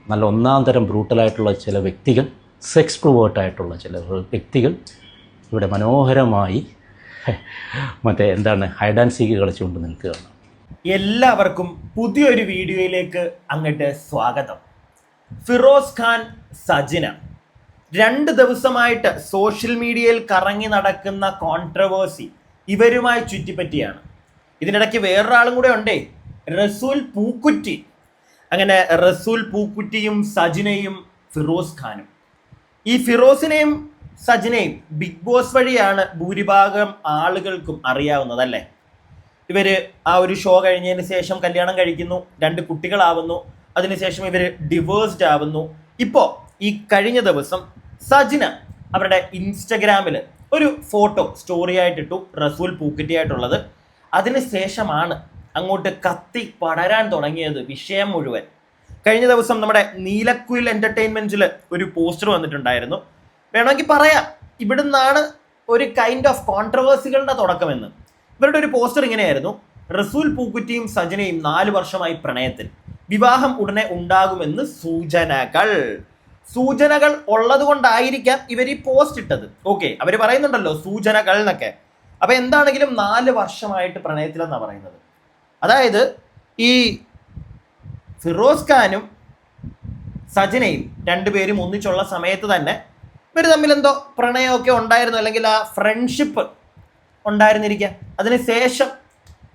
നല്ല ഒന്നാം തരം ബ്രൂട്ടലായിട്ടുള്ള ചില വ്യക്തികൾ, സെക്സ് പ്രൊവേർട്ടായിട്ടുള്ള ചില വ്യക്തികൾ ഇവിടെ മനോഹരമായി ഹൈഡ് ആൻഡ് സീക്ക് കളിച്ചുകൊണ്ട് നിൽക്കുകയാണ്. എല്ലാവർക്കും പുതിയൊരു വീഡിയോയിലേക്ക് അങ്ങോട്ട് സ്വാഗതം. ഫിറോസ് ഖാൻ, സജിന 2 ദിവസമായിട്ട് സോഷ്യൽ മീഡിയയിൽ കറങ്ങി നടക്കുന്ന കോൺട്രവേഴ്സി ഇവരുമായി ചുറ്റിപ്പറ്റിയാണ്. ഇതിനിടയ്ക്ക് വേറൊരാളും കൂടെ ഉണ്ടേ, റസൂൽ പൂക്കുറ്റി. അങ്ങനെ റസൂൽ പൂക്കുറ്റിയും സജിനയും ഫിറോസ് ഖാനും. ഈ ഫിറോസിനെയും സജിനയും ബിഗ് ബോസ് വഴിയാണ് ഭൂരിഭാഗം ആളുകൾക്കും അറിയാവുന്നത് അല്ലേ. ഇവർ ആ ഒരു ഷോ കഴിഞ്ഞതിന് ശേഷം കല്യാണം കഴിക്കുന്നു, 2 കുട്ടികളാവുന്നു. അതിനുശേഷം ഇവർ ഡിവോഴ്സ്ഡ് ആവുന്നു. ഇപ്പോൾ ഈ കഴിഞ്ഞ ദിവസം സജിന അവരുടെ ഇൻസ്റ്റഗ്രാമിൽ ഒരു ഫോട്ടോ സ്റ്റോറി ആയിട്ടിട്ടു, റസൂൽ പൂക്കുറ്റിയായിട്ടുള്ളത്. അതിനുശേഷമാണ് അങ്ങോട്ട് കത്തി പടരാൻ തുടങ്ങിയത് വിഷയം മുഴുവൻ. കഴിഞ്ഞ ദിവസം നമ്മുടെ നീലക്കുയിൽ എൻ്റർടൈൻമെൻറ്റിൽ ഒരു പോസ്റ്റർ വന്നിട്ടുണ്ടായിരുന്നു. വേണമെങ്കിൽ പറയാം ഇവിടുന്നാണ് ഒരു കൈൻഡ് ഓഫ് കോൺട്രവേഴ്സികളുടെ തുടക്കമെന്ന്. ഇവരുടെ ഒരു പോസ്റ്റർ ഇങ്ങനെയായിരുന്നു: റസൂൽ പൂക്കുറ്റിയും സജിനയും 4 വർഷമായി പ്രണയത്തിൽ, വിവാഹം ഉടനെ ഉണ്ടാകുമെന്ന് സൂചനകൾ ഉള്ളത് കൊണ്ടായിരിക്കാം ഇവർ ഈ പോസ്റ്റ് ഇട്ടത്. ഓക്കെ, അവർ പറയുന്നുണ്ടല്ലോ സൂചനകൾ എന്നൊക്കെ. അപ്പം എന്താണെങ്കിലും 4 വർഷമായിട്ട് പ്രണയത്തിലെന്നാണ് പറയുന്നത്. അതായത് ഈ ഫിറോസ് ഖാനും സജിനയും 2 പേരും ഒന്നിച്ചുള്ള സമയത്ത് തന്നെ ഇവർ തമ്മിൽ എന്തോ പ്രണയമൊക്കെ ഉണ്ടായിരുന്നു, അല്ലെങ്കിൽ ആ ഫ്രണ്ട്ഷിപ്പ് ഉണ്ടായിരുന്നിരിക്കാം. അതിനുശേഷം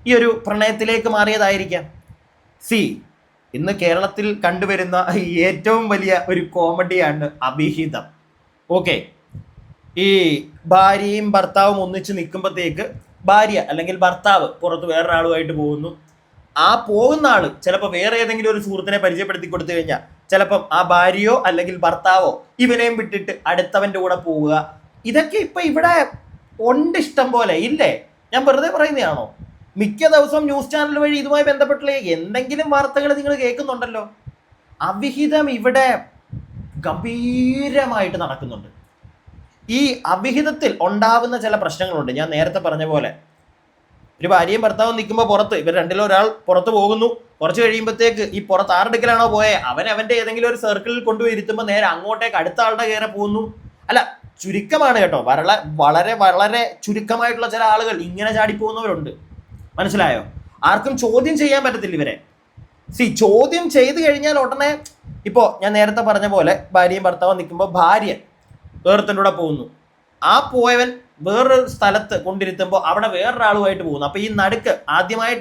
ഈ ഒരു പ്രണയത്തിലേക്ക് മാറിയതായിരിക്കാം. ഇന്ന് കേരളത്തിൽ കണ്ടുവരുന്ന ഏറ്റവും വലിയ ഒരു കോമഡിയാണ് അഭിഹിതം. ഓക്കെ, ഈ ഭാര്യയും ഭർത്താവും ഒന്നിച്ച് നിൽക്കുമ്പോഴത്തേക്ക് ഭാര്യ അല്ലെങ്കിൽ ഭർത്താവ് പുറത്ത് വേറൊരാളുമായിട്ട് പോകുന്നു. ആ പോകുന്ന ആൾ ചിലപ്പോൾ വേറെ ഏതെങ്കിലും ഒരു സുഹൃത്തിനെ പരിചയപ്പെടുത്തി കൊടുത്തു കഴിഞ്ഞാൽ ചിലപ്പം ആ ഭാര്യയോ അല്ലെങ്കിൽ ഭർത്താവോ ഇവനെയും വിട്ടിട്ട് അടുത്തവൻ്റെ കൂടെ പോവുക. ഇതൊക്കെ ഇപ്പം ഇവിടെ ഉണ്ട്, ഇഷ്ടം പോലെ ഇല്ലേ? ഞാൻ വെറുതെ പറയുന്നതാണോ? മിക്ക ദിവസവും ന്യൂസ് ചാനൽ വഴി ഇതുമായി ബന്ധപ്പെട്ടുള്ള എന്തെങ്കിലും വാർത്തകൾ നിങ്ങൾ കേൾക്കുന്നുണ്ടല്ലോ. അവിഹിതം ഇവിടെ ഗംഭീരമായിട്ട് നടക്കുന്നുണ്ട്. ഈ അവിഹിതത്തിൽ ഉണ്ടാവുന്ന ചില പ്രശ്നങ്ങളുണ്ട്. ഞാൻ നേരത്തെ പറഞ്ഞ പോലെ ഒരു ഭാര്യയും ഭർത്താവും നിൽക്കുമ്പോൾ പുറത്ത് ഇവർ രണ്ടിലും ഒരാൾ പുറത്ത് പോകുന്നു. കുറച്ച് കഴിയുമ്പോഴത്തേക്ക് ഈ പുറത്ത് ആരെടുക്കലാണോ പോയെ അവൻ്റെ ഏതെങ്കിലും ഒരു സർക്കിളിൽ കൊണ്ടുപോയി ഇരുത്തുമ്പോൾ നേരെ അങ്ങോട്ടേക്ക് അടുത്ത ആളുടെ കയറി പോകുന്നു. അല്ല, ചുരുക്കമാണ് കേട്ടോ, വളരെ വളരെ ചുരുക്കമായിട്ടുള്ള ചില ആളുകൾ ഇങ്ങനെ ചാടിപ്പോകുന്നവരുണ്ട്. മനസ്സിലായോ? ആർക്കും ചോദ്യം ചെയ്യാൻ പറ്റത്തില്ല ഇവരെ. ചോദ്യം ചെയ്ത് കഴിഞ്ഞാൽ ഉടനെ ഇപ്പോൾ ഞാൻ നേരത്തെ പറഞ്ഞ പോലെ ഭാര്യയും ഭർത്താവും നിൽക്കുമ്പോൾ ഭാര്യ വേറൊരുത്തൻ്റെ കൂടെ പോകുന്നു. ആ പോയവൻ വേറൊരു സ്ഥലത്ത് കൊണ്ടിരുത്തുമ്പോൾ അവിടെ വേറൊരാളുമായിട്ട് പോകുന്നു. അപ്പോൾ ഈ നടുക്ക്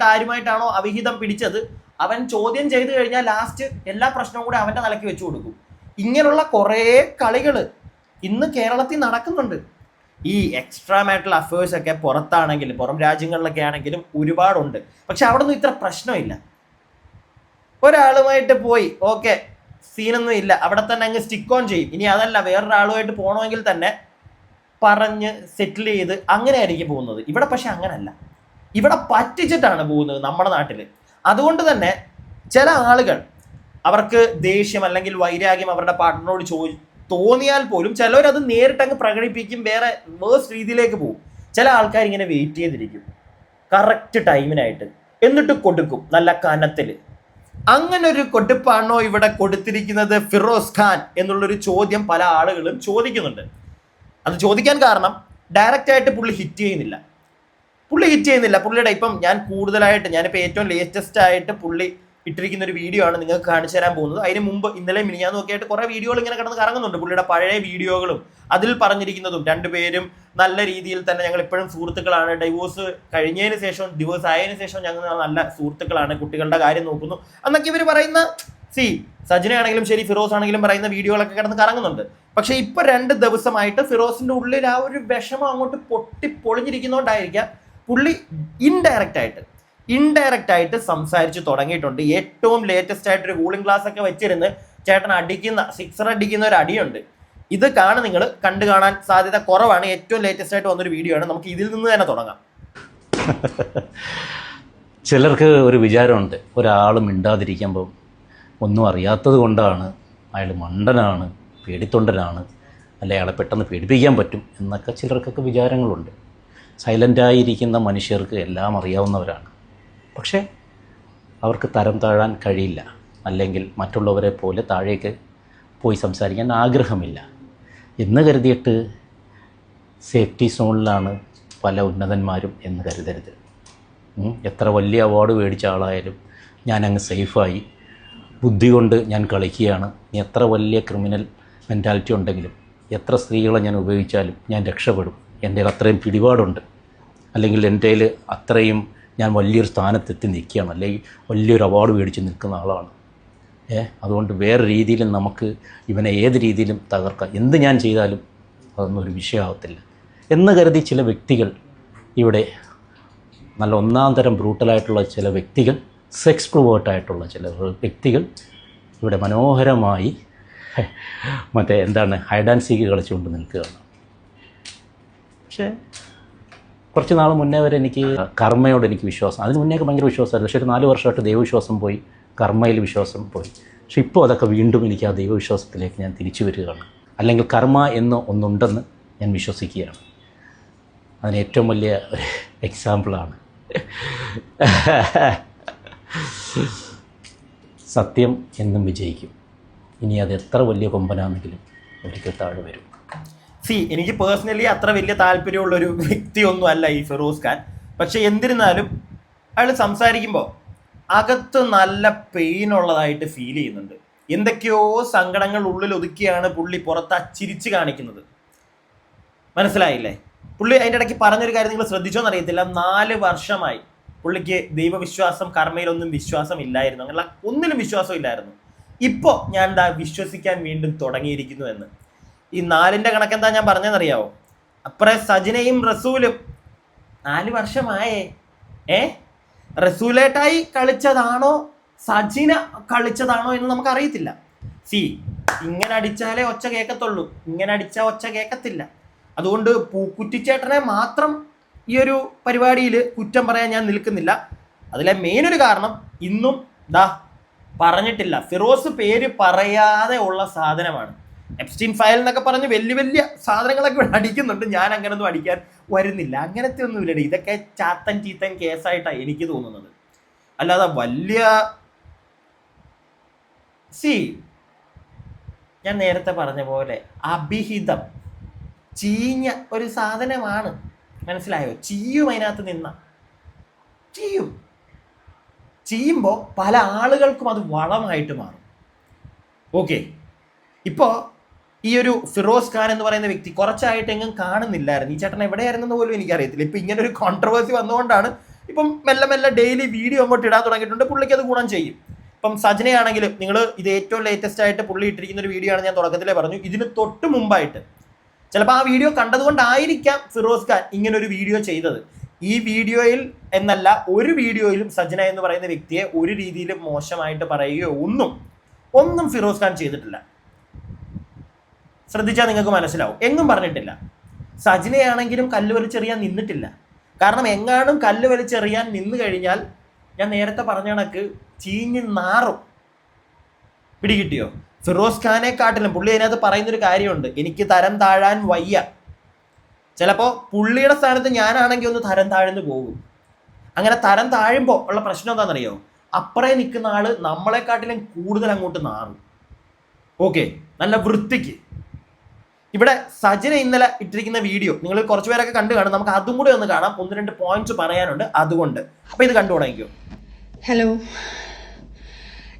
ആരുമായിട്ടാണോ അവിഹിതം പിടിച്ചത് അവൻ ചോദ്യം ചെയ്ത് കഴിഞ്ഞാൽ ലാസ്റ്റ് എല്ലാ പ്രശ്നവും കൂടെ അവൻ്റെ തലയ്ക്ക് വെച്ചു കൊടുക്കും. ഇങ്ങനെയുള്ള കുറേ കളികൾ ഇന്ന് കേരളത്തിൽ നടക്കുന്നുണ്ട്. ഈ എക്സ്ട്രാ മാരിറ്റൽ അഫേഴ്സ് ഒക്കെ പുറത്താണെങ്കിലും പുറം രാജ്യങ്ങളിലൊക്കെ ആണെങ്കിലും ഒരുപാടുണ്ട്. പക്ഷെ അവിടെ ഒന്നും ഇത്ര പ്രശ്നമില്ല. ഒരാളുമായിട്ട് പോയി ഓക്കെ, സീനൊന്നും ഇല്ല, അവിടെ തന്നെ അങ്ങ് സ്റ്റിക്ക് ഓൺ ചെയ്യും. ഇനി അതല്ല, വേറൊരാളുമായിട്ട് പോകണമെങ്കിൽ തന്നെ പറഞ്ഞ് സെറ്റിൽ ചെയ്ത് അങ്ങനെ ആയിരിക്കും പോകുന്നത്. ഇവിടെ പക്ഷെ അങ്ങനല്ല, ഇവിടെ പറ്റിച്ചിട്ടാണ് പോകുന്നത് നമ്മുടെ നാട്ടിൽ. അതുകൊണ്ട് തന്നെ ചില ആളുകൾ അവർക്ക് ദേഷ്യം അല്ലെങ്കിൽ വൈരാഗ്യം അവരുടെ പാർട്ട്ണറോട് തോന്നിയാൽ പോലും ചിലവരത് നേരിട്ടങ്ങ് പ്രകടിപ്പിക്കും, വേറെ വേഴ്സ് രീതിയിലേക്ക് പോകും. ചില ആൾക്കാർ ഇങ്ങനെ വെയിറ്റ് ചെയ്തിരിക്കും കറക്റ്റ് ടൈമിനായിട്ട്, എന്നിട്ട് കൊടുക്കും നല്ല കനത്തിൽ. അങ്ങനെ ഒരു കൊടുപ്പാണോ ഇവിടെ കൊടുത്തിരിക്കുന്നത് ഫിറോസ് ഖാൻ എന്നുള്ളൊരു ചോദ്യം പല ആളുകളും ചോദിക്കുന്നുണ്ട്. അത് ചോദിക്കാൻ കാരണം ഡയറക്റ്റ് ആയിട്ട് പുള്ളി ഹിറ്റ് ചെയ്യുന്നില്ല. പുള്ളിയുടെ ഇപ്പം ഞാനിപ്പോൾ ഏറ്റവും ലേറ്റസ്റ്റ് ആയിട്ട് പുള്ളി ഇട്ടിരിക്കുന്ന ഒരു വീഡിയോ ആണ് നിങ്ങൾക്ക് കാണിച്ചു തരാൻ പോകുന്നത്. അതിന് മുമ്പ് ഇന്നലെ മിനിഞ്ഞാന്നും ഒക്കെ ആയിട്ട് കുറേ വീഡിയോകൾ ഇങ്ങനെ കിടന്ന് കറങ്ങുന്നുണ്ട്. പുള്ളിയുടെ പഴയ വീഡിയോകളും അതിൽ പറഞ്ഞിരിക്കുന്നതും 2 പേരും നല്ല രീതിയിൽ തന്നെ ഞങ്ങൾ ഇപ്പോഴും സുഹൃത്തുക്കളാണ്, ഡിവോഴ്സ് കഴിഞ്ഞതിന് ശേഷം ഡിവോഴ്സ് ആയതിനു ശേഷം ഞങ്ങൾ നല്ല സുഹൃത്തുക്കളാണ്, കുട്ടികളുടെ കാര്യം നോക്കുന്നു എന്നൊക്കെ ഇവർ പറയുന്ന സജിന ആണെങ്കിലും ശരി ഫിറോസ് ആണെങ്കിലും പറയുന്ന വീഡിയോകളൊക്കെ കിടന്ന് കറങ്ങുന്നുണ്ട്. പക്ഷേ ഇപ്പോൾ 2 ദിവസമായിട്ട് ഫിറോസിൻ്റെ ഉള്ളിൽ ആ ഒരു വിഷമം അങ്ങോട്ട് പൊളിഞ്ഞിരിക്കുന്നതുകൊണ്ടായിരിക്കാം പുള്ളി ഇൻഡയറക്റ്റ് ആയിട്ട് സംസാരിച്ച് തുടങ്ങിയിട്ടുണ്ട്. ഏറ്റവും ലേറ്റസ്റ്റ് ആയിട്ടൊരു കൂളിംഗ് ഗ്ലാസ് ഒക്കെ വെച്ചിരുന്ന് ചേട്ടൻ സിക്സർ അടിക്കുന്ന ഒരു അടിയുണ്ട്. ഇത് നിങ്ങൾ കണ്ടു കാണാൻ സാധ്യത കുറവാണ്. ഏറ്റവും ലേറ്റസ്റ്റ് ആയിട്ട് വന്നൊരു വീഡിയോ ആണ്. നമുക്ക് ഇതിൽ നിന്ന് തന്നെ തുടങ്ങാം. ചിലർക്ക് ഒരു വിചാരമുണ്ട്, ഒരാൾ മിണ്ടാതിരിക്കുമ്പോൾ ഒന്നും അറിയാത്തത് കൊണ്ടാണ്, അയാൾ മണ്ടനാണ്, പേടിത്തൊണ്ടനാണ്, അല്ലെ അയാളെ പെട്ടെന്ന് പേടിപ്പിക്കാൻ പറ്റും എന്നൊക്കെ ചിലർക്കൊക്കെ വിചാരങ്ങളുണ്ട്. സൈലൻ്റായിരിക്കുന്ന മനുഷ്യർക്ക് എല്ലാം അറിയാവുന്നവരാണ്. പക്ഷേ അവർക്ക് തരം താഴാൻ കഴിയില്ല. അല്ലെങ്കിൽ മറ്റുള്ളവരെ പോലെ താഴേക്ക് പോയി സംസാരിക്കാൻ ആഗ്രഹമില്ല എന്ന് കരുതിയിട്ട് സേഫ്റ്റി സോണിലാണ് പല ഉന്നതന്മാരും എന്ന് കരുതരുത്. എത്ര വലിയ അവാർഡ് മേടിച്ച ആളായാലും ഞാനങ്ങ് സേഫായി, ബുദ്ധി കൊണ്ട് ഞാൻ കളിക്കുകയാണ്, എത്ര വലിയ ക്രിമിനൽ മെൻറ്റാലിറ്റി ഉണ്ടെങ്കിലും എത്ര സ്ത്രീകളെ ഞാൻ ഉപയോഗിച്ചാലും ഞാൻ രക്ഷപ്പെടും, എൻ്റെ കയ്യിൽ അത്രയും പിടിപാടുണ്ട്, അല്ലെങ്കിൽ എൻ്റെ കയ്യിൽ അത്രയും ഞാൻ വലിയൊരു സ്ഥാനത്തെത്തി നിൽക്കുകയാണ്, അല്ലെങ്കിൽ വലിയൊരു അവാർഡ് മേടിച്ച് നിൽക്കുന്ന ആളാണ്. അതുകൊണ്ട് വേറെ രീതിയിലും നമുക്ക് ഇവനെ ഏത് രീതിയിലും തകർക്കാം, എന്ത് ഞാൻ ചെയ്താലും അതൊന്നും ഒരു വിഷയമാകത്തില്ല എന്ന് കരുതി ചില വ്യക്തികൾ ഇവിടെ, നല്ല ഒന്നാം തരം ബ്രൂട്ടലായിട്ടുള്ള ചില വ്യക്തികൾ, സെക്സ് പ്രൊവേർട്ടായിട്ടുള്ള ചില വ്യക്തികൾ ഇവിടെ മനോഹരമായി ഹൈഡ് ആൻഡ് സീക്ക് കളിച്ചുകൊണ്ട് നിൽക്കുകയാണ്. പക്ഷേ കുറച്ച് നാൾ മുന്നേ വരെ എനിക്ക് കർമ്മയോട് എനിക്ക് വിശ്വാസം, അതിന് മുന്നേയൊക്കെ ഭയങ്കര വിശ്വാസമായിരുന്നു. പക്ഷേ ഒരു 4 വർഷമായിട്ട് ദൈവവിശ്വാസം പോയി, കർമ്മയിൽ വിശ്വാസം പോയി. പക്ഷേ ഇപ്പോൾ അതൊക്കെ വീണ്ടും എനിക്ക് ആ ദൈവവിശ്വാസത്തിലേക്ക് ഞാൻ തിരിച്ചു വരികയാണ്. അല്ലെങ്കിൽ കർമ്മ എന്ന് ഒന്നുണ്ടെന്ന് ഞാൻ വിശ്വസിക്കുകയാണ്. അതിന് ഏറ്റവും വലിയ എക്സാമ്പിളാണ് സത്യം എന്നും വിജയിക്കും. ഇനി അത് എത്ര വലിയ കൊമ്പനാണെങ്കിലും ഒരിക്കൽ താഴെ വരും. എനിക്ക് പേഴ്സണലി അത്ര വലിയ താല്പര്യമുള്ളൊരു വ്യക്തിയൊന്നും അല്ല ഈ ഫിറോസ് ഖാൻ. പക്ഷെ എന്നിരുന്നാലും അയാൾ സംസാരിക്കുമ്പോൾ അകത്ത് നല്ല പെയിൻ ഉള്ളതായിട്ട് ഫീൽ ചെയ്യുന്നുണ്ട്. എന്തൊക്കെയോ സങ്കടങ്ങൾ ഉള്ളിൽ ഒതുക്കിയാണ് പുള്ളി പുറത്ത് ചിരിച്ച് കാണിക്കുന്നത്. മനസ്സിലായില്ലേ? പുള്ളി അതിൻ്റെ ഇടയ്ക്ക് പറഞ്ഞൊരു കാര്യം നിങ്ങൾ ശ്രദ്ധിച്ചോന്ന് അറിയത്തില്ല, 4 വർഷമായി പുള്ളിക്ക് ദൈവവിശ്വാസം, കർമ്മയിലൊന്നും വിശ്വാസം ഇല്ലായിരുന്നു, അങ്ങനെ ഒന്നിലും വിശ്വാസം ഇല്ലായിരുന്നു. ഇപ്പോൾ ഞാൻ വിശ്വസിക്കാൻ വീണ്ടും തുടങ്ങിയിരിക്കുന്നു എന്ന്. ഈ 4ന്റെ കണക്കെന്താ ഞാൻ പറഞ്ഞതെന്നറിയാവോ? അപ്പറേ സജിനയും റസൂലും 4 വർഷമായേ. റസൂലേട്ടായി കളിച്ചതാണോ സജിന കളിച്ചതാണോ എന്ന് നമുക്കറിയത്തില്ല. ഇങ്ങനെ അടിച്ചാലേ ഒച്ച കേൾക്കത്തുള്ളൂ, ഇങ്ങനെ അടിച്ചാൽ ഒച്ച കേൾക്കത്തില്ല. അതുകൊണ്ട് പൂക്കുറ്റിച്ചേട്ടനെ മാത്രം ഈ ഒരു പരിപാടിയിൽ കുറ്റം പറയാൻ ഞാൻ നിൽക്കുന്നില്ല. അതിലെ മെയിൻ ഒരു കാരണം ഇന്നും പറഞ്ഞിട്ടില്ല. ഫിറോസ് പേര് പറയാതെ ഉള്ള സാധനമാണ്. എപ്സ്റ്റീൻ ഫയൽ എന്നൊക്കെ പറഞ്ഞ് വലിയ വലിയ സാധനങ്ങളൊക്കെ ഇവിടെ അടിക്കുന്നുണ്ട്. ഞാൻ അങ്ങനൊന്നും അടിക്കാൻ വരുന്നില്ല. അങ്ങനത്തെ ഒന്നുമില്ല. ഇതൊക്കെ ചാത്തൻ ചീത്തൻ കേസായിട്ടാണ് എനിക്ക് തോന്നുന്നത്. അല്ലാതെ വലിയ ഞാൻ നേരത്തെ പറഞ്ഞ പോലെ അഭിഹിതം ചീഞ്ഞ ഒരു സാധനമാണ്. മനസ്സിലായോ? ചീയും അതിനകത്ത് നിന്ന ചെയ്യുമ്പോൾ പല ആളുകൾക്കും അത് വളമായിട്ട് മാറും. ഓക്കെ, ഇപ്പോൾ ഈ ഒരു ഫിറോസ് ഖാൻ എന്ന് പറയുന്ന വ്യക്തി കുറച്ചായിട്ട് എങ്ങും കാണുന്നില്ലായിരുന്നു. ഈ ചേട്ടൻ എവിടെയായിരുന്നെന്ന് പോലും എനിക്കറിയത്തില്ല. ഇപ്പം ഇങ്ങനെ ഒരു കോൺട്രവേഴ്സി വന്നുകൊണ്ടാണ് ഇപ്പം മെല്ലെ മെല്ലെ ഡെയിലി വീഡിയോ അങ്ങോട്ട് ഇടാൻ തുടങ്ങിയിട്ടുണ്ട്. പുള്ളിക്ക് അത് ഗുണം ചെയ്യും. ഇപ്പം സജനയാണെങ്കിലും നിങ്ങൾ ഇത് ഏറ്റവും ലേറ്റസ്റ്റ് ആയിട്ട് പുള്ളി ഇട്ടിരിക്കുന്ന ഒരു വീഡിയോ ആണ്. ഞാൻ തുടക്കത്തിലേ പറഞ്ഞു, ഇതിന് തൊട്ട് മുമ്പായിട്ട് ചിലപ്പോൾ ആ വീഡിയോ കണ്ടതുകൊണ്ടായിരിക്കാം ഫിറോസ് ഖാൻ ഇങ്ങനൊരു വീഡിയോ ചെയ്തത്. ഈ വീഡിയോയിൽ എന്നല്ല ഒരു വീഡിയോയിലും സജന എന്ന് പറയുന്ന വ്യക്തിയെ ഒരു രീതിയിലും മോശമായിട്ട് പറയുകയോ ഒന്നും ഫിറോസ് ഖാൻ ചെയ്തിട്ടില്ല. ശ്രദ്ധിച്ചാൽ നിങ്ങൾക്ക് മനസ്സിലാവും. എങ്ങും പറഞ്ഞിട്ടില്ല. സജിനയാണെങ്കിലും കല്ല് വലിച്ചെറിയാൻ നിന്നിട്ടില്ല. കാരണം എങ്ങാനും കല്ല് വലിച്ചെറിയാൻ നിന്ന് കഴിഞ്ഞാൽ ഞാൻ നേരത്തെ പറഞ്ഞ കണക്ക് ചീഞ്ഞ് നാറും. പിടികിട്ടിയോ? ഫിറോസ് ഖാനെക്കാട്ടിലും പുള്ളി അതിനകത്ത് പറയുന്നൊരു കാര്യമുണ്ട്, എനിക്ക് തരം താഴാൻ വയ്യ. ചിലപ്പോൾ പുള്ളിയുടെ സ്ഥാനത്ത് ഞാനാണെങ്കിൽ ഒന്ന് തരം താഴ്ന്നു പോകും. അങ്ങനെ തരം താഴുമ്പോൾ ഉള്ള പ്രശ്നം എന്താണെന്നറിയോ? അപ്പറേ നിൽക്കുന്ന ആള് നമ്മളെക്കാട്ടിലും കൂടുതൽ അങ്ങോട്ട് നാറും. ഓക്കെ, നല്ല വൃത്തിക്ക്. ഇവിടെ സജിന ഇന്നലെ ഇട്ടിരിക്കുന്ന വീഡിയോ നിങ്ങൾ കുറച്ച് പേരൊക്കെ കണ്ടു കാണും. നമുക്ക് അതും കൂടെ ഒന്ന് കാണാം. 1-2 പോയിന്റ്സ് പറയാനുണ്ട്. അതുകൊണ്ട് അപ്പോൾ ഇത് കണ്ടു തുടങ്ങിക്കോ. ഹലോ,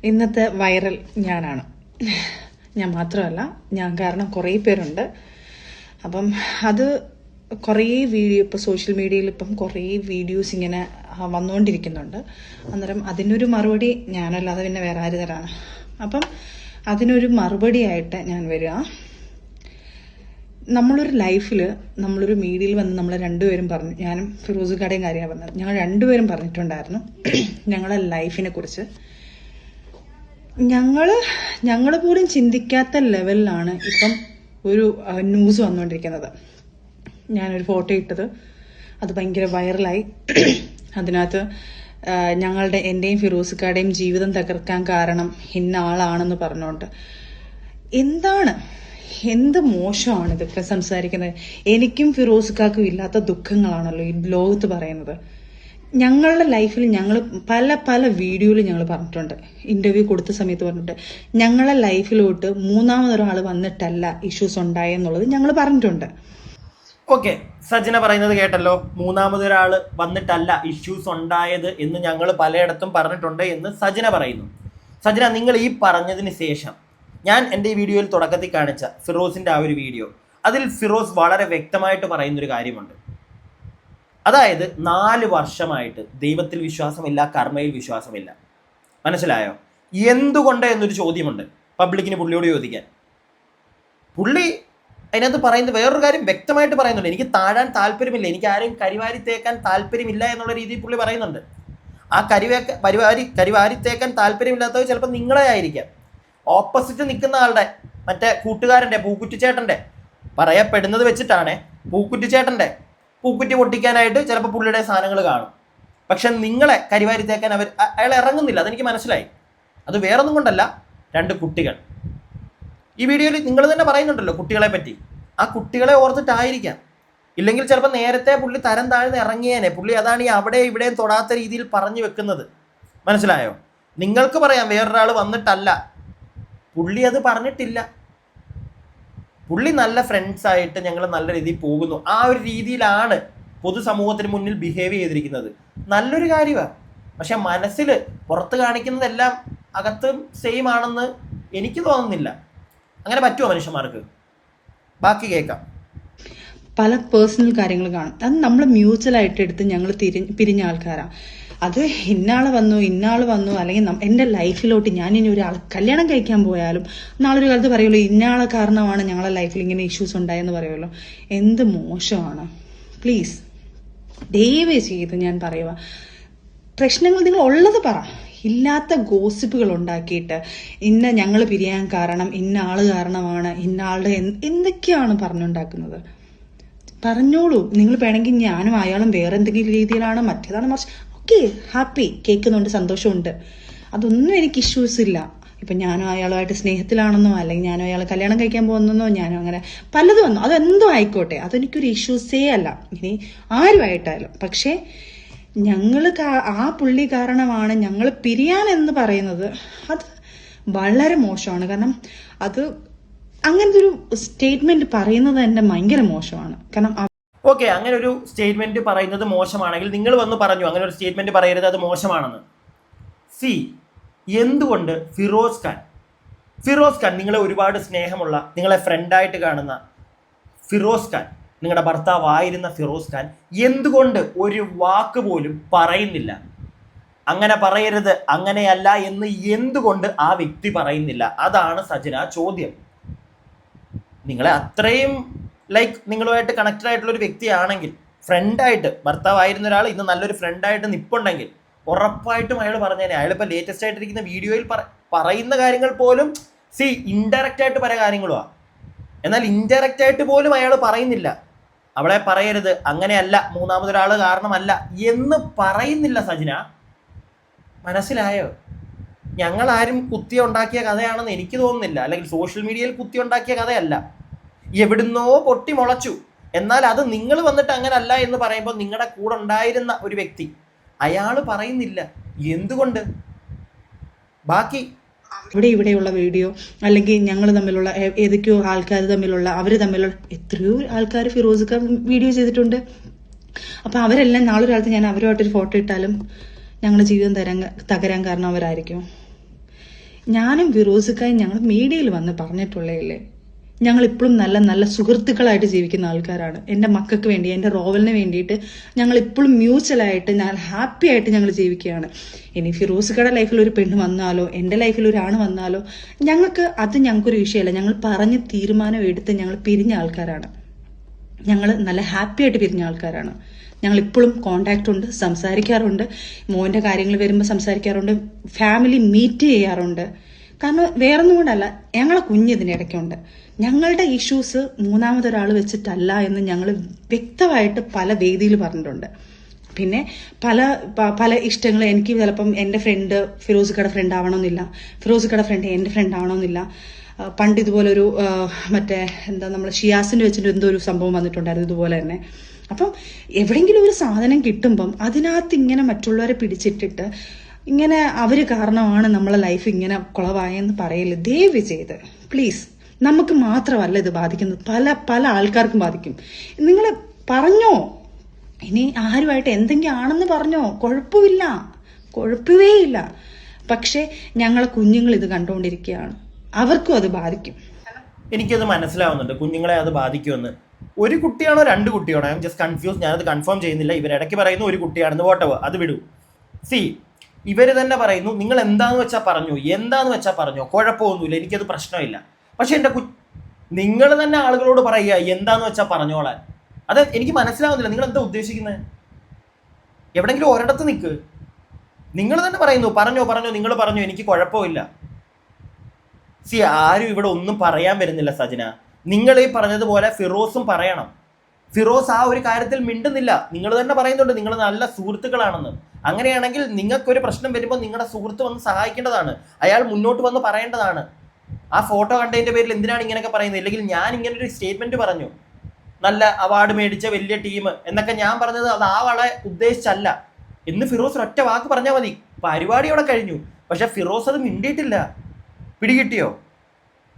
ഇന്നത്തെ വൈറൽ ഞാനാണ്. ഞാൻ മാത്രമല്ല, ഞാൻ കാരണം കുറേ പേരുണ്ട്. അപ്പം അത് കുറേ വീഡിയോ ഇപ്പോൾ സോഷ്യൽ മീഡിയയിൽ ഇപ്പം കുറേ വീഡിയോസ് ഇങ്ങനെ വന്നുകൊണ്ടിരിക്കുന്നുണ്ട്. അന്നേരം അതിനൊരു മറുപടി ഞാനല്ലാതെ പിന്നെ വേറെ ആര് തരാണ്. അപ്പം അതിനൊരു മറുപടിയായിട്ട് ഞാൻ വരിക. നമ്മളൊരു ലൈഫിൽ നമ്മളൊരു മീഡിയയിൽ വന്ന് നമ്മൾ രണ്ടുപേരും പറഞ്ഞു, ഞാനും ഫിറോസ് ഖാൻ്റെയും കാര്യമാണ് പറഞ്ഞത്, ഞങ്ങൾ രണ്ടുപേരും പറഞ്ഞിട്ടുണ്ടായിരുന്നു ഞങ്ങളുടെ ലൈഫിനെ കുറിച്ച്. ഞങ്ങൾ പോലും ചിന്തിക്കാത്ത ലെവലിലാണ് ഇപ്പം ഒരു ന്യൂസ് വന്നുകൊണ്ടിരിക്കുന്നത്. ഞാനൊരു ഫോട്ടോ ഇട്ടത് അത് ഭയങ്കര വൈറലായി. അതിനകത്ത് എൻ്റെയും ഫിറോസ് ഖാൻ്റെയും ജീവിതം തകർക്കാൻ കാരണം ഇന്ന ആളാണെന്ന് പറഞ്ഞുകൊണ്ട്. എന്ത് മോശമാണ് ഇതൊക്കെ സംസാരിക്കുന്നത്. എനിക്കും ഫിറോസ് ഖാക്കും ഇല്ലാത്ത ദുഃഖങ്ങളാണല്ലോ ഈ ലോകത്ത് പറയുന്നത്. ഞങ്ങളുടെ ലൈഫിൽ ഞങ്ങൾ പല പല വീഡിയോയിൽ ഞങ്ങൾ പറഞ്ഞിട്ടുണ്ട്, ഇന്റർവ്യൂ കൊടുത്ത സമയത്ത് പറഞ്ഞിട്ടുണ്ട്, ഞങ്ങളുടെ ലൈഫിലോട്ട് മൂന്നാമതൊരാൾ വന്നിട്ടല്ല ഇഷ്യൂസ് ഉണ്ടായെന്നുള്ളത് ഞങ്ങൾ പറഞ്ഞിട്ടുണ്ട്. ഓക്കെ, സജന പറയുന്നത് കേട്ടല്ലോ, മൂന്നാമതൊരാൾ വന്നിട്ടല്ല ഇഷ്യൂസ് ഉണ്ടായത് എന്ന് ഞങ്ങൾ പലയിടത്തും പറഞ്ഞിട്ടുണ്ട് എന്ന് സജന പറയുന്നു. സജന, നിങ്ങൾ ഈ പറഞ്ഞതിന് ശേഷം ഞാൻ എൻ്റെ ഈ വീഡിയോയിൽ തുടക്കത്തിൽ കാണിച്ച ഫിറോസിൻ്റെ ആ ഒരു വീഡിയോ, അതിൽ ഫിറോസ് വളരെ വ്യക്തമായിട്ട് പറയുന്നൊരു കാര്യമുണ്ട്. അതായത് 4 വർഷമായിട്ട് ദൈവത്തിൽ വിശ്വാസമില്ല, കർമ്മയിൽ വിശ്വാസമില്ല. മനസ്സിലായോ? എന്തുകൊണ്ട് എന്നൊരു ചോദ്യമുണ്ട് പബ്ലിക്കിന് പുള്ളിയോട് ചോദിക്കാൻ. പുള്ളി അതിനകത്ത് പറയുന്നത് വേറൊരു കാര്യം വ്യക്തമായിട്ട് പറയുന്നുണ്ട്. എനിക്ക് താഴാൻ താല്പര്യമില്ല, എനിക്ക് ആരെയും കരിവാരി തേക്കാൻ താല്പര്യമില്ല എന്നുള്ള രീതിയിൽ പുള്ളി പറയുന്നുണ്ട്. ആ കരിവാരി തേക്കാൻ താല്പര്യമില്ലാത്തത് ചിലപ്പോൾ നിങ്ങളെ ആയിരിക്കാം. ഓപ്പോസിറ്റ് നിൽക്കുന്ന ആളുടെ, മറ്റേ കൂട്ടുകാരൻ്റെ, പൂക്കുറ്റിച്ചേട്ടൻ്റെ പറയപ്പെടുന്നത് വെച്ചിട്ടാണ്, പൂക്കുറ്റിച്ചേട്ടൻ്റെ പൂക്കുറ്റി പൊട്ടിക്കാനായിട്ട് ചിലപ്പോൾ പുള്ളിയുടെ സാധനങ്ങൾ കാണും. പക്ഷെ നിങ്ങളെ കരിവാരി തേക്കാൻ അയാൾ ഇറങ്ങുന്നില്ല. അതെനിക്ക് മനസ്സിലായി. അത് വേറൊന്നും കൊണ്ടല്ല, 2 കുട്ടികൾ. ഈ വീഡിയോയിൽ നിങ്ങൾ തന്നെ പറയുന്നുണ്ടല്ലോ കുട്ടികളെ പറ്റി. ആ കുട്ടികളെ ഓർത്തിട്ടായിരിക്കാം. ഇല്ലെങ്കിൽ ചിലപ്പോൾ നേരത്തെ പുള്ളി തരം താഴ്ന്ന് ഇറങ്ങിയേനെ. പുള്ളി അതാണ് ഈ അവിടെ ഇവിടെയും തൊടാത്ത രീതിയിൽ പറഞ്ഞു വെക്കുന്നത്. മനസ്സിലായോ? നിങ്ങൾക്ക് പറയാം വേറൊരാൾ വന്നിട്ടല്ല, പുള്ളി അത് പറഞ്ഞിട്ടില്ല. പുള്ളി നല്ല ഫ്രണ്ട്സായിട്ട് ഞങ്ങൾ നല്ല രീതിയിൽ പോകുന്നു, ആ ഒരു രീതിയിലാണ് പൊതുസമൂഹത്തിന് മുന്നിൽ ബിഹേവ് ചെയ്തിരിക്കുന്നത്. നല്ലൊരു കാര്യമാണ്. പക്ഷെ മനസ്സിൽ പുറത്ത് കാണിക്കുന്നതെല്ലാം അകത്തും സെയിം ആണെന്ന് എനിക്ക് തോന്നുന്നില്ല. അങ്ങനെ പറ്റുമോ മനുഷ്യന്മാർക്ക്? ബാക്കി കേൾക്കാം. പല പേഴ്സണൽ കാര്യങ്ങൾ കാണും, അത് നമ്മൾ മ്യൂച്വലായിട്ട് എടുത്ത് ഞങ്ങൾ പിരിഞ്ഞ ആൾക്കാരാണ്. അത് ഇന്നാൾ വന്നു അല്ലെങ്കിൽ എൻ്റെ ലൈഫിലോട്ട് ഞാൻ ഇനി ഒരാൾ കല്യാണം കഴിക്കാൻ പോയാലും നാളൊരു കാലത്ത് പറയുമല്ലോ ഇന്നാളെ കാരണമാണ് ഞങ്ങളുടെ ലൈഫിൽ ഇങ്ങനെ ഇഷ്യൂസ് ഉണ്ടായെന്ന് പറയുമല്ലോ. എന്ത് മോശമാണ്. പ്ലീസ് ദയവ് ചെയ്ത് ഞാൻ പറയുക, പ്രശ്നങ്ങൾ നിങ്ങൾ ഉള്ളത് പറ. ഇല്ലാത്ത ഗോസിപ്പുകൾ ഉണ്ടാക്കിയിട്ട് ഞങ്ങൾ പിരിയാൻ കാരണം ഇന്ന ആള് കാരണമാണ്, ഇന്ന ആളുടെ എന്തൊക്കെയാണ് പറഞ്ഞുണ്ടാക്കുന്നത്. പറഞ്ഞോളൂ. നിങ്ങൾ വേണമെങ്കിൽ ഞാനും അയാളും വേറെ എന്തെങ്കിലും രീതിയിലാണ്, മറ്റേതാണ് മറിച്ച്, ഓക്കെ, ഹാപ്പി, കേൾക്കുന്നുണ്ട്, സന്തോഷമുണ്ട്. അതൊന്നും എനിക്ക് ഇഷ്യൂസ് ഇല്ല. ഇപ്പം ഞാനും അയാളുമായിട്ട് സ്നേഹത്തിലാണെന്നോ അല്ലെങ്കിൽ ഞാനും അയാൾ കല്യാണം കഴിക്കാൻ പോകുന്നെന്നോ ഞാനും അങ്ങനെ പലതും വന്നു, അതെന്തോ ആയിക്കോട്ടെ, അതെനിക്കൊരു ഇഷ്യൂസേ അല്ല ഇനി ആരുമായിട്ടായാലും. പക്ഷേ ഞങ്ങൾ ആ പുള്ളി കാരണമാണ് ഞങ്ങൾ പിരിയാൻ എന്ന് പറയുന്നത് അത് വളരെ മോശമാണ്. കാരണം അത് അങ്ങനത്തെ ഒരു സ്റ്റേറ്റ്മെന്റ് പറയുന്നത് തന്നെ ഭയങ്കര മോശമാണ്. കാരണം ഓക്കെ, അങ്ങനെ ഒരു സ്റ്റേറ്റ്മെന്റ് പറയുന്നത് മോശമാണെങ്കിൽ നിങ്ങൾ വന്ന് പറഞ്ഞു അങ്ങനെ ഒരു സ്റ്റേറ്റ്മെന്റ് പറയരുത്, അത് മോശമാണെന്ന്. എന്തുകൊണ്ട് ഫിറോസ് ഖാൻ നിങ്ങളെ ഒരുപാട് സ്നേഹമുള്ള, നിങ്ങളെ ഫ്രണ്ടായിട്ട് കാണുന്ന ഫിറോസ് ഖാൻ, നിങ്ങളുടെ ഭർത്താവായിരുന്ന ഫിറോസ് ഖാൻ എന്തുകൊണ്ട് ഒരു വാക്ക് പോലും പറയുന്നില്ല? അങ്ങനെ പറയരുത്, അങ്ങനെയല്ല എന്ന് എന്തുകൊണ്ട് ആ വ്യക്തി പറയുന്നില്ല? അതാണ് സജന ചോദ്യം. നിങ്ങളെ അത്രയും നിങ്ങളുമായിട്ട് കണക്റ്റഡ് ആയിട്ടുള്ള ഒരു വ്യക്തിയാണെങ്കിൽ, ഫ്രണ്ടായിട്ട്, ഭർത്താവായിരുന്ന ഒരാൾ ഇന്ന് നല്ലൊരു ഫ്രണ്ടായിട്ട് നിൽപ്പുണ്ടെങ്കിൽ ഉറപ്പായിട്ടും അയാൾ പറഞ്ഞേനെ. അയാളിപ്പോൾ ലേറ്റസ്റ്റ് ആയിട്ടിരിക്കുന്ന വീഡിയോയിൽ പറയുന്ന കാര്യങ്ങൾ പോലും ഇൻഡയറക്റ്റ് ആയിട്ട് പല കാര്യങ്ങളുമാണ്. എന്നാൽ ഇൻഡയറക്റ്റ് ആയിട്ട് പോലും അയാൾ പറയുന്നില്ല അവളെ പറയരുത്, അങ്ങനെയല്ല, മൂന്നാമതൊരാൾ കാരണമല്ല എന്ന് പറയുന്നില്ല സജന. മനസ്സിലായോ? ഞങ്ങൾ ആരും കുത്തി ഉണ്ടാക്കിയ കഥയാണെന്ന് എനിക്ക് തോന്നുന്നില്ല, അല്ലെങ്കിൽ സോഷ്യൽ മീഡിയയിൽ കുത്തി ഉണ്ടാക്കിയ കഥയല്ല. എവിടുന്നോ പൊട്ടി മുളച്ചു. എന്നാൽ അത് നിങ്ങൾ വന്നിട്ട് അങ്ങനല്ല എന്ന് പറയുമ്പോൾ നിങ്ങളുടെ കൂടെ ഉണ്ടായിരുന്ന ഒരു വ്യക്തി അയാൾ പറയുന്നില്ല. എന്തുകൊണ്ട്? ബാക്കി ഇവിടെയുള്ള വീഡിയോ അല്ലെങ്കിൽ ഞങ്ങൾ തമ്മിലുള്ള ഏതൊക്കെയോ ആൾക്കാർ തമ്മിലുള്ള അവർ തമ്മിലുള്ള എത്രയോ ആൾക്കാർ ഫിറോസ് ഖാൻ വീഡിയോ ചെയ്തിട്ടുണ്ട്. അപ്പം അവരെല്ലാം നാളൊരു കാലത്ത് ഞാൻ അവരുമായിട്ടൊരു ഫോട്ടോ ഇട്ടാലും ഞങ്ങളുടെ ജീവിതം തകരാൻ കാരണം അവരായിരിക്കും. ഞാനും ഫിറോസ് ഖാൻ ഞങ്ങൾ മീഡിയയിൽ വന്ന് പറഞ്ഞിട്ടുള്ളതല്ലേ, ഞങ്ങൾ ഇപ്പോഴും നല്ല നല്ല സുഹൃത്തുക്കളായിട്ട് ജീവിക്കുന്ന ആൾക്കാരാണ്. എൻ്റെ മക്കൾക്ക് വേണ്ടി, എൻ്റെ റോവലിന് വേണ്ടിയിട്ട് ഞങ്ങൾ ഇപ്പോഴും മ്യൂച്വലായിട്ട് ഞാൻ ഹാപ്പി ആയിട്ട് ഞങ്ങൾ ജീവിക്കുകയാണ്. ഇനി ഫിറോസിക്കയുടെ ലൈഫിൽ ഒരു പെണ്ണ് വന്നാലോ എൻ്റെ ലൈഫിൽ ഒരാണ് വന്നാലോ ഞങ്ങൾക്കൊരു വിഷയമല്ല. ഞങ്ങൾ പറഞ്ഞ് തീരുമാനം എടുത്ത് ഞങ്ങൾ പിരിഞ്ഞ ആൾക്കാരാണ്. ഞങ്ങൾ നല്ല ഹാപ്പി ആയിട്ട് പിരിഞ്ഞ ആൾക്കാരാണ്. ഞങ്ങൾ ഇപ്പോഴും കോണ്ടാക്റ്റ് ഉണ്ട്, സംസാരിക്കാറുണ്ട്, മോൻ്റെ കാര്യങ്ങൾ വരുമ്പോൾ സംസാരിക്കാറുണ്ട്, ഫാമിലി മീറ്റ് ചെയ്യാറുണ്ട്. കാരണം വേറൊന്നും കൊണ്ടല്ല, ഞങ്ങളെ കുഞ്ഞിതിനിടയ്ക്കുണ്ട്. ഞങ്ങളുടെ ഇഷ്യൂസ് മൂന്നാമതൊരാൾ വെച്ചിട്ടല്ല എന്ന് ഞങ്ങൾ വ്യക്തമായിട്ട് പല വേദിയിൽ പറഞ്ഞിട്ടുണ്ട്. പിന്നെ പല ഇഷ്ടങ്ങൾ എനിക്ക് ചിലപ്പം എൻ്റെ ഫ്രണ്ട് ഫിറോസിക്കയുടെ ഫ്രണ്ട് ആവണമെന്നില്ല, ഫിറോസിക്കയുടെ ഫ്രണ്ട് എൻ്റെ ഫ്രണ്ട് ആവണമെന്നില്ല. പണ്ട് ഇതുപോലൊരു നമ്മൾ ഷിയാസിൻ്റെ വെച്ചിട്ട് എന്തോ ഒരു സംഭവം വന്നിട്ടുണ്ടായിരുന്നു ഇതുപോലെ തന്നെ. അപ്പം എവിടെയെങ്കിലും ഒരു സാധനം കിട്ടുമ്പം അതിനകത്ത് ഇങ്ങനെ മറ്റുള്ളവരെ പിടിച്ചിട്ടിട്ട് ഇങ്ങനെ അവർ കാരണമാണ് നമ്മളെ ലൈഫ് ഇങ്ങനെ കുളവായെന്ന് പറയില്ല. ദയവ് ചെയ്ത് പ്ലീസ്. നമുക്ക് മാത്രമല്ല ഇത് ബാധിക്കുന്നത്, പല പല ആൾക്കാർക്കും ബാധിക്കും. നിങ്ങൾ പറഞ്ഞോ, ഇനി ആരുമായിട്ട് എന്തെങ്കിലും ആണെന്ന് പറഞ്ഞോ, കുഴപ്പമേ ഇല്ല. പക്ഷെ ഞങ്ങളെ കുഞ്ഞുങ്ങൾ ഇത് കണ്ടുകൊണ്ടിരിക്കുകയാണ്, അവർക്കും അത് ബാധിക്കും. എനിക്കത് മനസ്സിലാവുന്നുണ്ട്, കുഞ്ഞുങ്ങളെ അത് ബാധിക്കുമെന്ന്. ഒരു കുട്ടിയാണോ 2 കുട്ടിയാണോ? I am just confuse. ഞാനത് കൺഫേം ചെയ്യുന്നില്ല. ഇവരിടയ്ക്ക് പറയുന്നു ഒരു കുട്ടിയാണെന്ന്, വോട്ടവർ, അത് വിടൂ. ഇവർ തന്നെ പറയുന്നു നിങ്ങൾ എന്താന്ന് വെച്ചാൽ പറഞ്ഞോ, കുഴപ്പമൊന്നുമില്ല, എനിക്കത് പ്രശ്നമില്ല. പക്ഷെ എൻ്റെ നിങ്ങൾ തന്നെ ആളുകളോട് പറയുക എന്താന്ന് വെച്ചാൽ പറഞ്ഞോളാൻ. അത് എനിക്ക് മനസ്സിലാവുന്നില്ല. നിങ്ങൾ എന്താ ഉദ്ദേശിക്കുന്നത്? എവിടെങ്കിലും ഒരിടത്ത് നിൽക്ക്. നിങ്ങൾ തന്നെ പറയുന്നു പറഞ്ഞോ, നിങ്ങൾ പറഞ്ഞു, എനിക്ക് കുഴപ്പമില്ല. ആരും ഇവിടെ ഒന്നും പറയാൻ വരുന്നില്ല സജന. നിങ്ങൾ ഈ പറഞ്ഞതുപോലെ ഫിറോസും പറയണം. ഫിറോസ് ആ ഒരു കാര്യത്തിൽ മിണ്ടുന്നില്ല. നിങ്ങൾ തന്നെ പറയുന്നുണ്ട് നിങ്ങൾ നല്ല സുഹൃത്തുക്കളാണെന്ന്. അങ്ങനെയാണെങ്കിൽ നിങ്ങൾക്കൊരു പ്രശ്നം വരുമ്പോൾ നിങ്ങളുടെ സുഹൃത്ത് വന്ന് സഹായിക്കേണ്ടതാണ്, അയാൾ മുന്നോട്ട് വന്ന് പറയേണ്ടതാണ്. ആ ഫോട്ടോ കണ്ടതിൻ്റെ പേരിൽ എന്തിനാണ് ഇങ്ങനെയൊക്കെ പറയുന്നത്? ഇല്ലെങ്കിൽ ഞാൻ ഇങ്ങനെ ഒരു സ്റ്റേറ്റ്മെന്റ് പറഞ്ഞു, നല്ല അവാർഡ് മേടിച്ച വലിയ ടീം എന്നൊക്കെ ഞാൻ പറഞ്ഞത് അത് ആ ആളെ ഉദ്ദേശിച്ചല്ല എന്ന് ഫിറോസ് ഒറ്റ വാക്ക് പറഞ്ഞാൽ മതി, പരിപാടി അവിടെ കഴിഞ്ഞു. പക്ഷെ ഫിറോസ് അത് മിണ്ടിയിട്ടില്ല. പിടികിട്ടിയോ?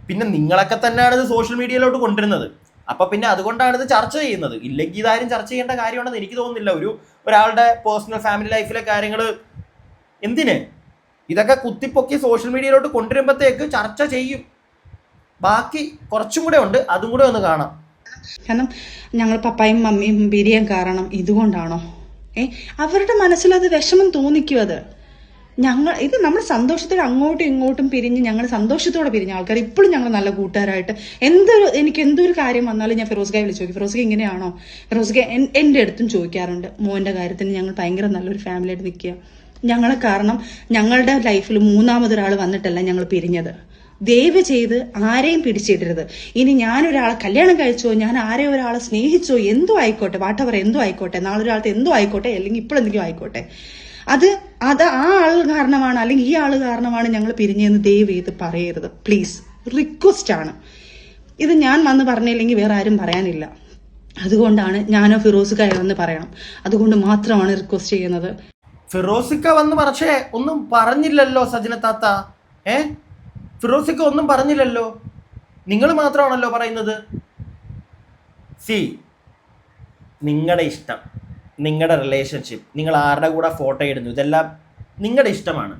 പിന്നെ നിങ്ങളൊക്കെ തന്നെയാണ് ഇത് സോഷ്യൽ മീഡിയയിലോട്ട് കൊണ്ടുവരുന്നത്. അപ്പൊ പിന്നെ അതുകൊണ്ടാണ് ഇത് ചർച്ച ചെയ്യുന്നത്. ഇല്ലെങ്കിൽ ഇതാരും ചർച്ച ചെയ്യേണ്ട കാര്യമാണെന്ന് എനിക്ക് തോന്നുന്നില്ല. ഒരാളുടെ പേഴ്സണൽ ഫാമിലി ലൈഫിലെ കാര്യങ്ങൾ എന്തിന്? ഇതൊക്കെ കുത്തിപ്പൊക്കി സോഷ്യൽ മീഡിയയിലോട്ട് കൊണ്ടുവരുമ്പോഴത്തേക്ക് ചർച്ച ചെയ്യും. ബാക്കി കുറച്ചും കൂടെ ഉണ്ട്, അതും കൂടെ ഒന്ന് കാണാം. കാരണം ഞങ്ങൾ പപ്പായും മമ്മിയും പിരിയാൻ കാരണം ഇതുകൊണ്ടാണോ? അവരുടെ മനസ്സിലത് വിഷമം തോന്നിക്കും. അത് ഇത് നമ്മൾ സന്തോഷത്തോടെ അങ്ങോട്ടും ഇങ്ങോട്ടും പിരിഞ്ഞ് ഞങ്ങൾ സന്തോഷത്തോടെ പിരിഞ്ഞ ആൾക്കാർ ഇപ്പോഴും ഞങ്ങൾ നല്ല കൂട്ടുകാരായിട്ട് എനിക്ക് എന്തൊരു കാര്യം വന്നാലും ഞാൻ ഫിറോസ്ഖയെ വിളിച്ചു നോക്കി, ഫിറോസ്ഖ ഇങ്ങനെയാണോ? ഫിറോസ്ഖ എൻ്റെ അടുത്തും ചോദിക്കാറുണ്ട്. മോൻ്റെ കാര്യത്തിന് ഞങ്ങൾ ഭയങ്കര നല്ലൊരു ഫാമിലിയായിട്ട് നിൽക്കുക. ഞങ്ങളെ കാരണം ഞങ്ങളുടെ ലൈഫിൽ 3ാമതൊരാൾ വന്നിട്ടല്ല ഞങ്ങൾ പിരിഞ്ഞത്. ദയവ് ചെയ്ത് ആരെയും പിടിച്ചിടരുത്. ഇനി ഞാനൊരാളെ കല്യാണം കഴിച്ചോ, ഞാൻ ആരെയും ഒരാളെ സ്നേഹിച്ചോ, എന്തോ ആയിക്കോട്ടെ, വാട്ടവർ എന്തോ ആയിക്കോട്ടെ, നാളെ ഒരാളത്തെ എന്തോ ആയിക്കോട്ടെ, അല്ലെങ്കിൽ ഇപ്പോഴെന്തെങ്കിലും ആയിക്കോട്ടെ, അത് ആ ആൾ കാരണമാണ് അല്ലെങ്കിൽ ഈ ആൾ കാരണമാണ് ഞങ്ങൾ പിരിഞ്ഞതെന്ന് ദയവ് ചെയ്ത് പറയരുത്. പ്ലീസ്, റിക്വസ്റ്റ് ആണ് ഇത്. ഞാൻ വന്ന് പറഞ്ഞില്ലെങ്കിൽ വേറെ ആരും പറയാനില്ല. അതുകൊണ്ടാണ് ഞാനോ ഫിറോസ്ഖ വന്ന് പറയണം. അതുകൊണ്ട് മാത്രമാണ് റിക്വസ്റ്റ് ചെയ്യുന്നത്. ഫിറോസിക്ക വന്ന് പക്ഷേ ഒന്നും പറഞ്ഞില്ലല്ലോ സജന താത്ത. ഫിറോസിക്ക ഒന്നും പറഞ്ഞില്ലല്ലോ, നിങ്ങൾ മാത്രമാണല്ലോ പറയുന്നത്. നിങ്ങളുടെ ഇഷ്ടം, നിങ്ങളുടെ റിലേഷൻഷിപ്പ്, നിങ്ങൾ ആരുടെ കൂടെ ഫോട്ടോ ഇടുന്നു, ഇതെല്ലാം നിങ്ങളുടെ ഇഷ്ടമാണ്.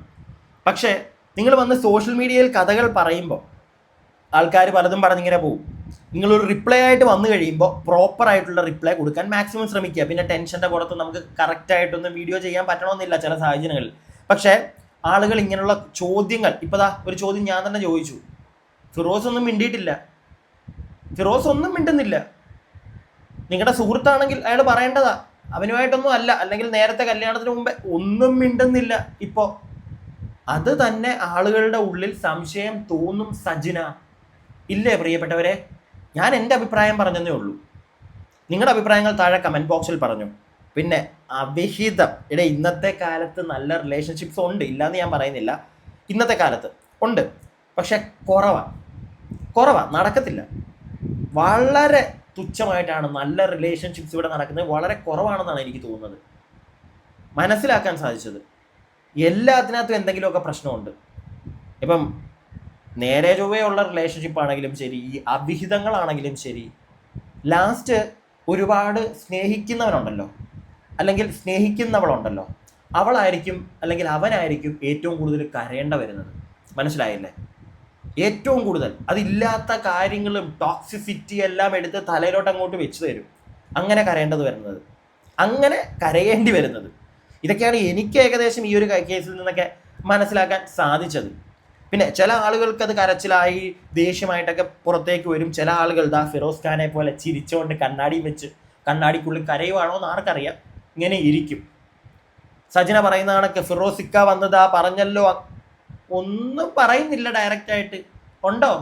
പക്ഷേ നിങ്ങൾ വന്ന് സോഷ്യൽ മീഡിയയിൽ കഥകൾ പറയുമ്പോൾ ആൾക്കാർ പലതും പറഞ്ഞിങ്ങനെ പോകും. നിങ്ങളൊരു റിപ്ലൈ ആയിട്ട് വന്നു കഴിയുമ്പോൾ പ്രോപ്പറായിട്ടുള്ള റിപ്ലൈ കൊടുക്കാൻ മാക്സിമം ശ്രമിക്കുക. പിന്നെ ടെൻഷൻ്റെ പുറത്ത് നമുക്ക് കറക്റ്റായിട്ടൊന്നും വീഡിയോ ചെയ്യാൻ പറ്റണമെന്നില്ല ചില സാഹചര്യങ്ങളിൽ. പക്ഷേ ആളുകൾ ഇങ്ങനെയുള്ള ചോദ്യങ്ങൾ, ഇപ്പോൾ ഒരു ചോദ്യം ഞാൻ തന്നെ ചോദിച്ചു, ഫിറോസ് ഒന്നും മിണ്ടിയിട്ടില്ല. ഫിറോസ് ഒന്നും മിണ്ടുന്നില്ല. നിങ്ങളുടെ സുഹൃത്താണെങ്കിൽ അയാൾ പറയേണ്ടതാ, അവനുമായിട്ടൊന്നും അല്ല, അല്ലെങ്കിൽ നേരത്തെ കല്യാണത്തിന് മുമ്പേ ഒന്നും മിണ്ടുന്നില്ല. ഇപ്പോൾ അത് തന്നെ ആളുകളുടെ ഉള്ളിൽ സംശയം തോന്നും സജിന. ഇല്ലേ പ്രിയപ്പെട്ടവരെ? ഞാൻ എൻ്റെ അഭിപ്രായം പറഞ്ഞതേ ഉള്ളൂ. നിങ്ങളുടെ അഭിപ്രായങ്ങൾ താഴെ കമൻറ്റ് ബോക്സിൽ പറഞ്ഞു. പിന്നെ അവിഹിതം, ഇന്നത്തെ കാലത്ത് നല്ല റിലേഷൻഷിപ്സ് ഉണ്ട്, ഇല്ലയെന്ന് ഞാൻ പറയുന്നില്ല. ഇന്നത്തെ കാലത്ത് ഉണ്ട്, പക്ഷെ കുറവാണ്, നടക്കത്തില്ല. വളരെ തുച്ഛമായിട്ടാണ് നല്ല റിലേഷൻഷിപ്സ് ഇവിടെ നടക്കുന്നത്. വളരെ കുറവാണെന്നാണ് എനിക്ക് തോന്നുന്നത്, മനസ്സിലാക്കാൻ സാധിച്ചത്. എല്ലാത്തിനകത്തും എന്തെങ്കിലുമൊക്കെ പ്രശ്നമുണ്ട്. ഇപ്പം നേരെ ചൊവ്വയുള്ള റിലേഷൻഷിപ്പ് ആണെങ്കിലും ശരി, ഈ അവിഹിതങ്ങളാണെങ്കിലും ശരി, ലാസ്റ്റ് ഒരുപാട് സ്നേഹിക്കുന്നവനുണ്ടല്ലോ, അല്ലെങ്കിൽ സ്നേഹിക്കുന്നവളുണ്ടല്ലോ, അവളായിരിക്കും അല്ലെങ്കിൽ അവനായിരിക്കും ഏറ്റവും കൂടുതൽ കരയേണ്ട വരുന്നത്. മനസ്സിലായില്ലേ? ഏറ്റവും കൂടുതൽ അതില്ലാത്ത കാര്യങ്ങളും ടോക്സിസിറ്റി എല്ലാം എടുത്ത് തലയിലോട്ട് അങ്ങോട്ട് വെച്ച് തരും. അങ്ങനെ കരയേണ്ടി വരുന്നത്. ഇതൊക്കെയാണ് എനിക്ക് ഏകദേശം ഈ ഒരു കേസിൽ നിന്നൊക്കെ മനസ്സിലാക്കാൻ സാധിച്ചത്. പിന്നെ ചില ആളുകൾക്ക് അത് കരച്ചിലായി ദേഷ്യമായിട്ടൊക്കെ പുറത്തേക്ക് വരും. ചില ആളുകൾ ഫിറോസ് ഖാനെ പോലെ ചിരിച്ചുകൊണ്ട് കണ്ണാടി വെച്ച് കണ്ണാടിക്കുള്ളിൽ കരയുവാണോ എന്ന് ആർക്കറിയാം, ഇങ്ങനെ ഇരിക്കും. സജന പറയുന്ന കണക്ക് ഫിറോസിക്ക വന്നത് പറഞ്ഞല്ലോ, ഒന്നും പറയുന്നില്ല ഡയറക്റ്റായിട്ട്. ഉണ്ടോ?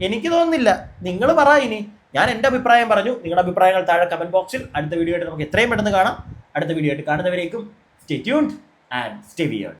എനിക്ക് തോന്നുന്നില്ല. നിങ്ങൾ പറ. ഇനി ഞാൻ എൻ്റെ അഭിപ്രായം പറഞ്ഞു. നിങ്ങളുടെ അഭിപ്രായങ്ങൾ താഴെ കമൻറ്റ് ബോക്സിൽ. അടുത്ത വീഡിയോ ആയിട്ട് നമുക്ക് എത്രയും പെട്ടെന്ന് കാണാം. അടുത്ത വീഡിയോ ആയിട്ട് കാണുന്നവരേക്കും stay tuned and stay weird.